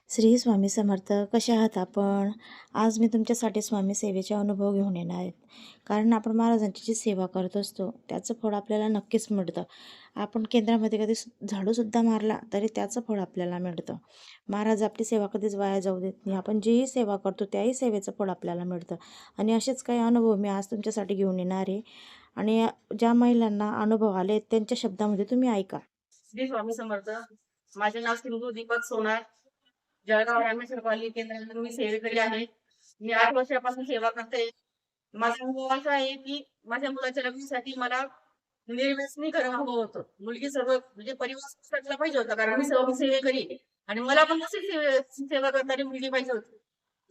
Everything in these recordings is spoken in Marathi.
श्री स्वामी समर्थ. कशा आहात आपण? आज मी तुमच्यासाठी स्वामी सेवेचे अनुभव घेऊन येणार आहेत. कारण आपण महाराजांची जी सेवा करत असतो त्याचं फळ आपल्याला नक्कीच मिळतं. आपण केंद्रामध्ये कधी झाडूसुद्धा मारला तरी त्याचं फळ आपल्याला मिळतं. महाराज आपली सेवा कधीच वाया जाऊ देत नाही. आपण जीही सेवा करतो त्याही सेवेचं फळ आपल्याला मिळतं. आणि असेच काही अनुभव मी आज तुमच्यासाठी घेऊन येणार आहे. आणि ज्या महिलांना अनुभव आले त्यांच्या शब्दामध्ये तुम्ही ऐका. श्री स्वामी समर्थ. माझे नाव सिंधू दीपक सोनार. जळगाव रामेश्वर केंद्रामध्ये मी सेवेकरी आहे. मी 8 वर्षापासून सेवा करते. माझा अनुभव असा आहे की माझ्या मुलाच्या लग्नासाठी मला निर्व्यसनी अनुभव होतो. मुलगी सर्व म्हणजे परिवार सगळा पाहिजे होता, कारण मी सर्व सेवेकरी आहे. आणि मला पण तशी सेवा करणारी मुलगी पाहिजे होती.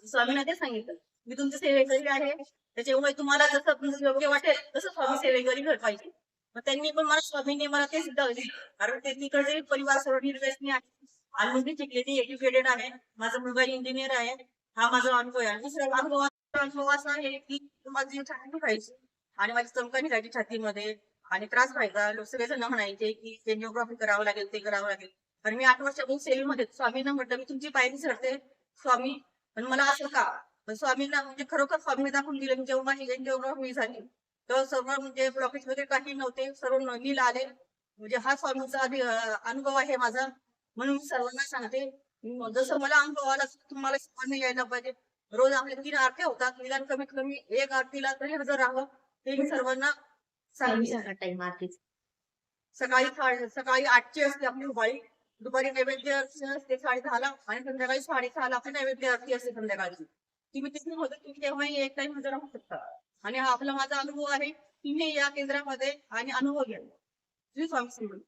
स्वामींना ते सांगितलं, मी तुमची सेवेकरी आहे, त्याच्यामुळे तुम्हाला जसं तुमचं योग्य वाटेल तसं स्वामी सेवेकरी घर पाहिजे. मग त्यांनी पण मला स्वामींनी मला ते सिद्ध होते, कारण ते तिकडे परिवार सर्व निर्व्यसनी आहे आणि मुलगी शिकलेली एज्युकेटेड आहे. माझा मुलगा इंजिनियर आहे. हा माझा अनुभव आहे. दुसरा अनुभव असा आहे की माझी छाती दुखायची आणि माझी चमका निघायची छातीमध्ये आणि त्रास व्हायचा. लोक सगळेजण म्हणायचे की एंजिओग्राफी करावं लागेल, ते करावं लागेल. आणि मी 8 वर्षापासून सेवेमध्ये स्वामींना म्हटलं, मी तुमची पायरी चढते स्वामी, पण मला असं का? पण स्वामींना म्हणजे खरोखर स्वामींनी दाखवून दिलं. जेव्हा माझी एंजिओग्राफी झाली तर सर्व म्हणजे ब्लॉकेज वगैरे काही नव्हते, सर्व नील आले. म्हणजे हा स्वामींचा अनुभव आहे माझा. म्हणून मी सर्वांना सांगते, जसं मला अनुभव आला तसं तुम्हाला सर्वांना यायला पाहिजे. रोज आपल्या 3 आरत्या होतात, निदान कमीत कमी एक आरतीला तरी हजर राहावं, हे मी सर्वांना सांगितलं. टाइम आरतीच सकाळी 8ची असते आपली होळी. दुपारी नैवेद्य आरती असते 10:30ला आणि संध्याकाळी 6:30ला आपली नैवेद्य आरती असते संध्याकाळची. तुम्ही तिथे होता, तुम्ही तेव्हाही एक टाइम हजर राहू शकता. आणि हा आपला माझा अनुभव आहे. तुम्ही या केंद्रामध्ये आणि अनुभव घ्या. श्री स्वामी समर्थ.